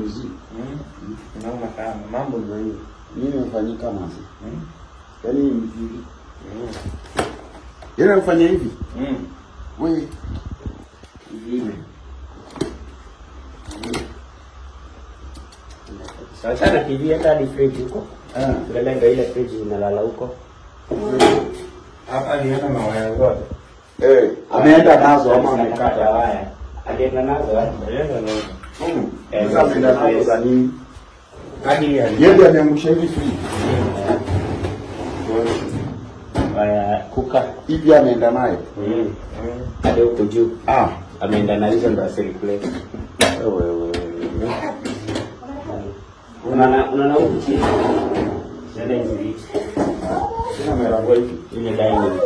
mwizi. Naona kama mambo ndio hiyo. Nini imefanyika mwanzo? Yaani hivi. Yeye anafanya hivi? Wewe hivi. Sasa na TV hata ni fridge huko. Tunaenda ndio ile fridge inalala huko. Hapa ni hata mawaya zote. Ameenda nazo ama amekata waya. Alienda nazo wapi? Alienda nazo. Sasa ameenda nazo za nini? Hadi yeye ameangusha hivi fridge. Kuka hivi ameenda naye. Hadi huko juu. Ameenda na hizo ndo circulate. Wewe. Unaona huko chini. Ndio hivi. Sina mera hivi. Ile dining.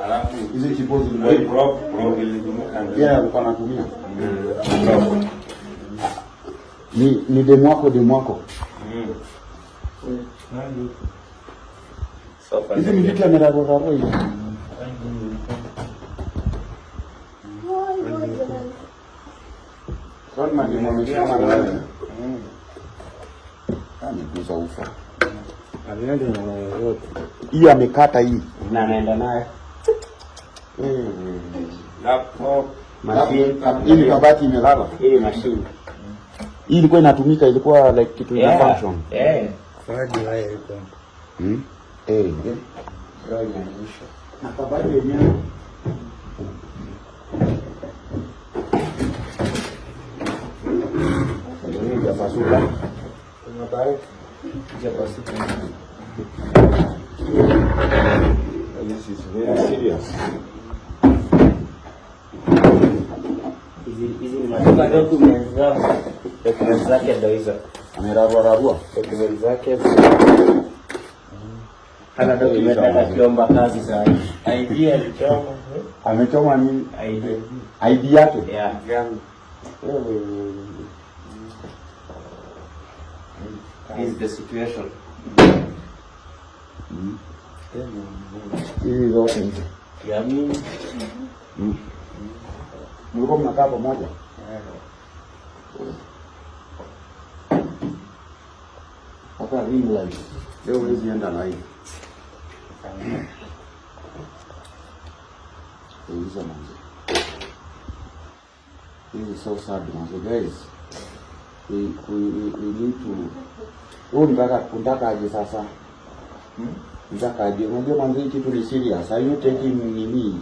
Alafu hizi chipozi ni wewe prop ile alikuwa anatumia. Ni demu wako. Hizi ni vitu amerarora hivi. Kama ni mwanamke anaona. Kuza ufa. Alienda na yote. Hii amekata hii. Na anaenda naye. Laptop, machine, hii kabati imelala. Hii machine. Hii ilikuwa inatumika, ilikuwa like kitu ina function. Fadi haya iko. Ndio inaisha. Na kabati yenyewe. Ndio ya pasuka. Unabaki ya pasuka. This is very serious. Hizi ni matoka documents zao. Documents zake ndio hizo. Amerarua. Documents zake. Ana document akiomba kazi za ID alichoma. Amechoma nini? ID yake? Yeah. This is the situation. Hii zote. Yaani mlikuwa mnakaa pamoja? Hata ring light. Leo hizi enda na hii. Hizi manzi. This is so sad, manzi. Guys, we need to unataka aje sasa? Unataka aje? Unajua manzi kitu ni serious. Are you taking nini?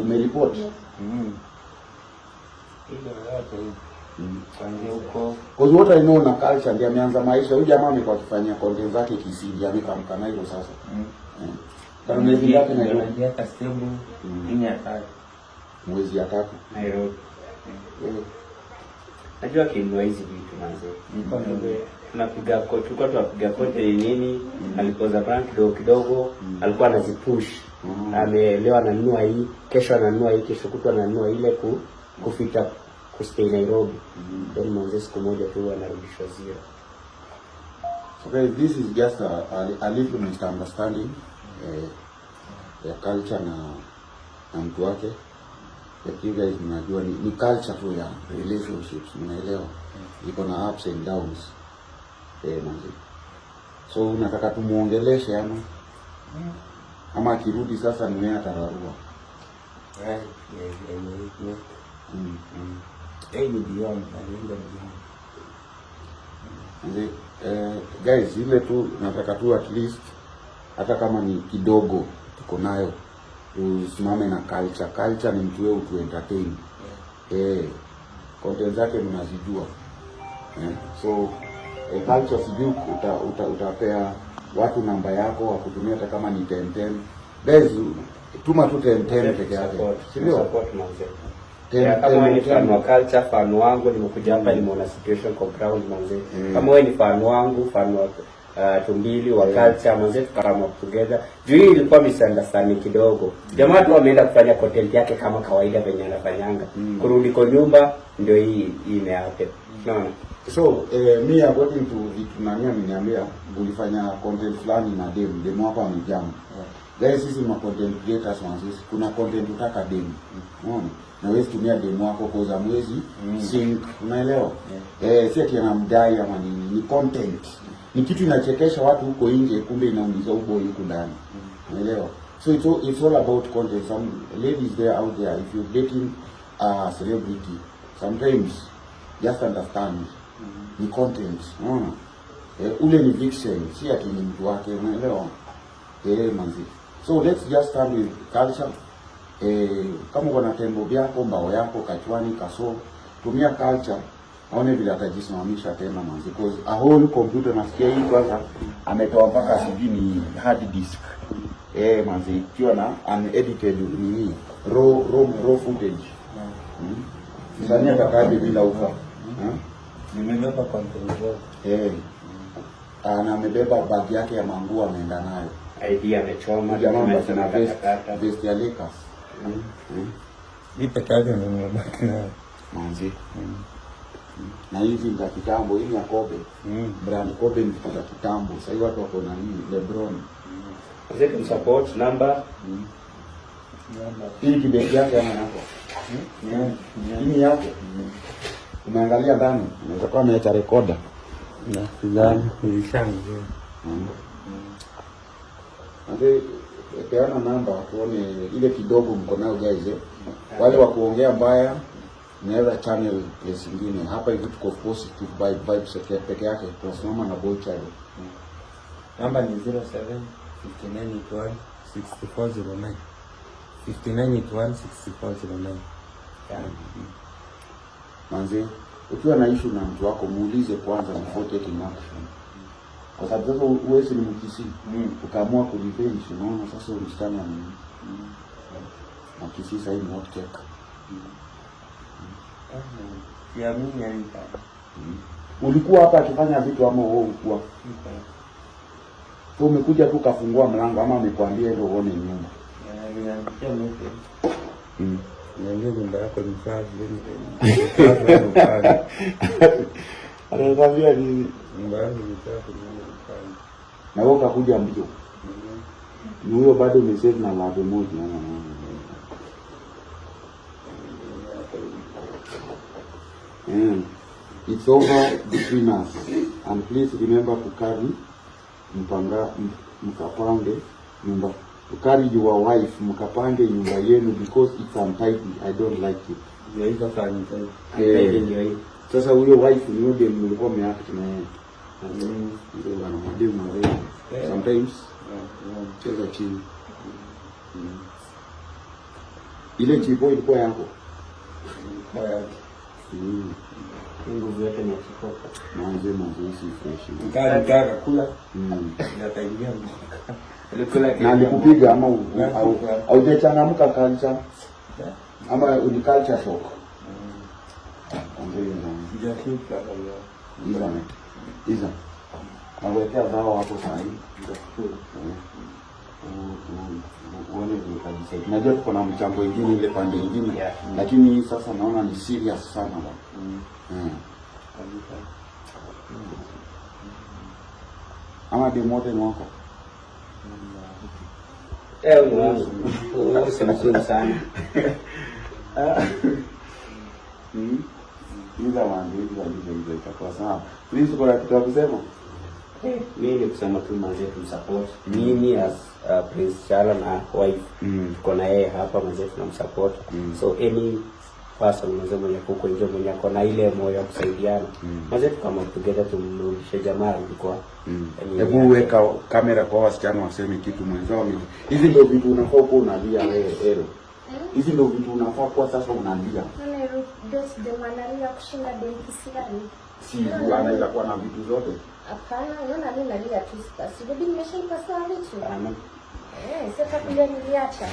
Umeripoti? Because what I know na culture ndio ameanza maisha. Huyu jamaa amekuwa akifanyia content zake kisiri, amekamka na hilo sasa. Kama mwezi yake na ndio yake stable ini ataka mwezi ya 3 Nairobi. Najua kinua hizi vitu manze. Tunapiga kote, tulikuwa tunapiga kote nini? Alipoza brand kidogo, alikuwa anazipush. Leo ananunua hii, kesho ananunua hii, kesho kutwa ananunua ile kufita kustay Nairobi. Then mwanzo siku moja tu anarudishwa zero. So guys, this is just a little misunderstanding ya culture na mtu wake. But you guys mnajua ni culture tu ya relationships, mnaelewa? Iko na ups and downs. Manzi. So unataka tumuongeleshe ama akirudi sasa ni yeye atararua. Guys, ile tu nataka tu at least hata kama ni kidogo tuko nayo tusimame na culture. Culture ni mtu wewe utu entertain. Content zake mnazijua. So culture sijui utapea watu namba yako wa kutumia hata kama ni 1010. Guys, tuma tu 1010 peke yake. Sio support manze. Kama ni fan wa culture, fan wangu nimekuja hapa nimeona situation kwa ground manze. Kama wewe ni fan wangu, fan wa tumbili wa culture manze, tukarama together. Juu hii ilikuwa misunderstanding kidogo. Jamaa tu ameenda kufanya content yake kama kawaida venye anafanyanga. Kurudi kwa nyumba ndio hii imehappen. Unaona? So me according to vitu nani ameniambia ulifanya content fulani na demo hapa amejam. Guys, sisi ma content creators wanasisi kuna content utaka demo. Unaona? Na wewe tumia demo wako kwa mwezi sync, unaelewa? Si ati anamdai ama ni content. Ni kitu inachekesha watu huko nje, kumbe inaumiza ubo huko ndani. Unaelewa? So it's all about content. Some ladies there out there, if you're dating a celebrity, sometimes just understand ni content. Unaona? Ule ni fiction, si ati ni mtu wake, unaelewa? Manzi. So let's just start with culture. Kama kuna tembo vyako, mbao yako, kachwani, kaso, tumia culture. Aone vile atajisimamisha tena manzi. Because a whole computer nasikia hii kwanza ametoa mpaka sijui ni hard disk. Manzi, ikiwa na unedited nini, raw footage. Sasa atakaje bila ufa? Nimebeba content. Na amebeba bag yake ya manguo ameenda nayo. Idea amechoma jamaa na vest ya Lakers. Hii peke yake ndio nimebaki nayo. Manzi. Na hizi za kitambo, hii ya Kobe. Brand Kobe ni za kitambo. Sasa hivi watu wako na nini? LeBron. Azeki support number. Hii kibegi yake ama yako? Hii yako. Umeangalia ndani, unaweza kuwa ameacha recorder. Na sidhani ilishangu. Ande peana namba tuone ile kidogo mko nayo guys. Wale wa kuongea mbaya naweza channel place nyingine. Hapa hivi tuko positive vibes peke yake. Tunasimama na boy child. Namba ni 07 5981 6409. 5981 6409. Manzi, ukiwa na issue na mtu wako muulize kwanza before taking action. Kwa sababu sasa uwezi ni mkisi, ukaamua kurevenge, unaona sasa msichana ni mkisi sasa ni hot cake. Ya mimi alika. Ulikuwa hapa akifanya vitu ama wewe ulikuwa? So umekuja tu kafungua mlango ama amekwambia ndio uone nyumba? Ninasikia mimi. Niambie nyumba yako ni safi. Anakwambia ni nyumba yangu ni safi. Na wewe ukakuja mbio. Ni huyo bado umesave na love moja na it's over between us. And please remember to carry mkapange nyumba. To carry your wife mkapange nyumba yenu because it's untidy. I don't like it. Ndio fanya sasa huyo wife ni yule mlikuwa mmeact na yeye. Ndio bana mademu na wewe. Sometimes cheza chini. Ile chipo ilikuwa yako. Kwa yake. Nguvu yote ni kikoka. Mwanzo si fresh. Nikaka kula. Nataingia mkaka. Na nikupiga ama au hujachangamka culture? Ama uli culture shock? Sijafika hapo. Iza. Nawekea zao hapo sahi. Uone vile kabisa. Najua tuko na mchango mwingine ile pande nyingine, lakini sasa naona ni serious sana bwana. Ama demote ni wako. Unasema sana. Ila waandishi itakuwa sawa. Please kuna kitu ya kusema? Mimi kusema tu manze tu support. Mimi as Prince Charles na wife tuko na yeye hapa manze tunamsupport. So any person manze mwenye kuko nje mwenye ako na ile moyo ya kusaidiana. Manze kama together tumrudishe jamaa ilikuwa. Hebu weka kamera kwa wasichana waseme kitu mwenzao mimi. Hizi ndio vitu unafaa kuwa unalia wewe ero. Hizi ndio vitu unafaa kwa sasa unalia. Those the manalia kushinda benki sigari. Si anaweza kuwa na vitu zote. Hapana, unaona mimi nalia tu sasa. Sibidi nimeshaipa sawa vitu. Sasa kule niliacha.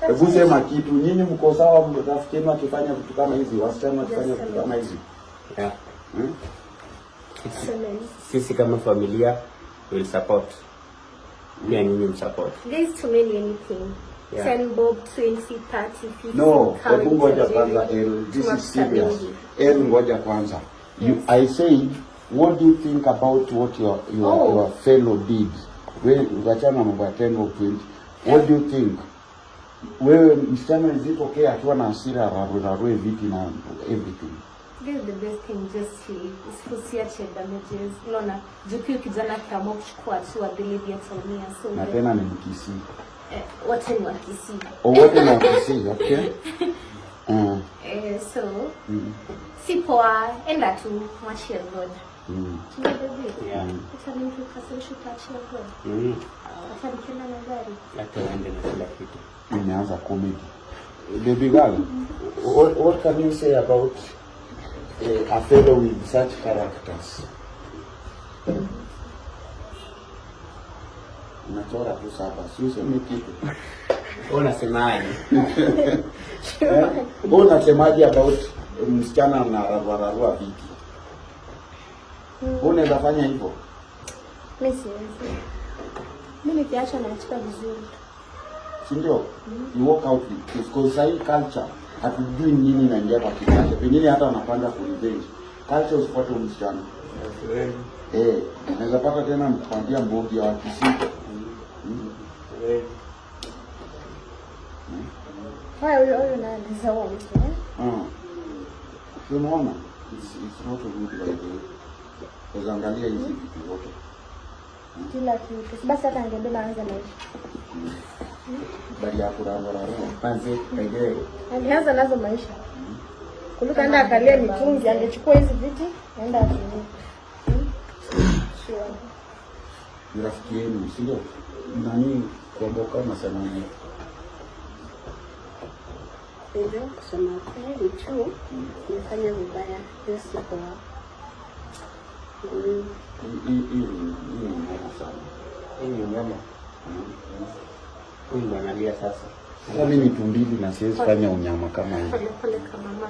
Hebu sema kitu, nyinyi mko sawa mtafikiri akifanya vitu kama hizi, wasichana wakifanya vitu kama hizi. Sisi kama familia will support. Pia nyinyi msupport. There's too many anything. 10 bob, 20, 30, 50. No, hebu ngoja kwanza. This is serious. Ngoja kwanza. I say what do you think about what your fellow did? Wewe ukachana mambo ya 10 or 20. What do you think? Wewe msichana, is it okay akiwa na hasira rarue vipi na everything? This is the best thing, just sleep. Usiache damages. Unaona, jukio kijana kiamua kuchukua hatua, the lady ataumia. So na tena ni mkisi. Wote ni wakisi. Wote ni wakisi, okay? So si poa, enda tu mwachie God. Yeah. Hata mtu kasisha tachia God. Hata nikienda na gari. Hata uende na kila kitu. Imeanza comedy. Baby girl, what can you say about a fellow with such characters? Unachora tu saba, si useme kitu. Unasemaje? Unasemaje about msichana na rarua vipi? Unaweza fanya hivyo? Mimi siwezi. Mimi nikiacha na nachukua vizuri. Si ndio? You walk out because sai culture hatujui nini inaingia kwa kichwa. Pengine hata wanapanga ku revenge. Culture usifuate msichana. Naweza pata tena mkwambia mbogi ya wakisika. Huyo na anaweza wote. Unaona? It's not a good idea. Uzaangalia hizi vitu zote. Kila kitu. Basi hata angebeba anza maisha. Bali ya kurarua. Panzi, ndio. Angeanza nazo maisha. Kuliko anda akalia mitungi, angechukua hizi viti, aenda atumie. Sure. Ni rafiki yenu, si ndio? Nani kuomboka unasema nini? Ndio, kusema kweli tu, nimefanya vibaya, hiyo si poa. Hii ni mbaya sana. Hii ni nyama. Huyu analia sasa. Sasa mimi ni tumbili na siwezi fanya unyama kama hivi. Pole kama mama.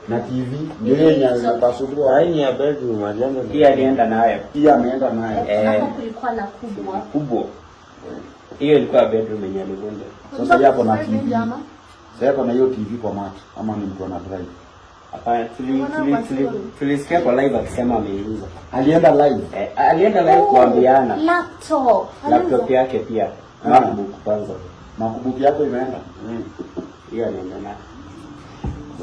Na TV ndio yenye inapasua. Haini ya bedroom alianza. Pia alienda nayo. Pia ameenda naye. Hapo kulikuwa na kubwa. Hiyo ilikuwa bedroom yenye alivunja. Sasa hapo na TV. Sasa hapo na hiyo TV kwa macho ama ni mtu ana drive. Hapana, tulisikia kwa live akisema ameiuza. Alienda live. Alienda live kuambiana. Laptop yake pia. MacBook kwanza. MacBook yako imeenda. Hiyo anaenda nayo.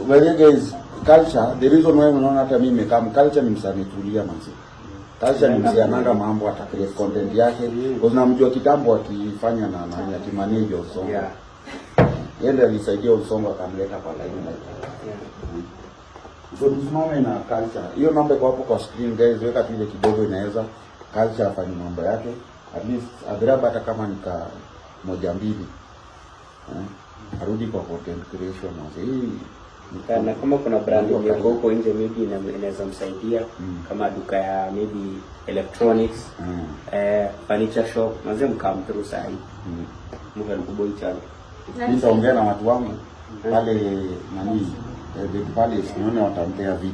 Well guys, culture, the reason why unaona hata mimi kama culture ni msametulia manzi. Culture ni msiananga mambo ata create content yake. Kwa sababu namjua kitambo akifanya na nani akimanage Usongo. Yeah. Yeye alisaidia Usongo akamleta kwa line. So tusimame na culture. Hiyo namba iko hapo kwa screen guys, weka tu ile kidogo inaweza culture afanye mambo yake. At least adraba hata kama nika 1-2. Arudi kwa content creation manzi. Hii na kama kuna brand yenye huko nje maybe inaweza msaidia kama duka ya maybe electronics, furniture shop, manze mkam through sahi. Mungu kuboi chana. Nitaongea na watu wangu pale nani the palace, nione watampea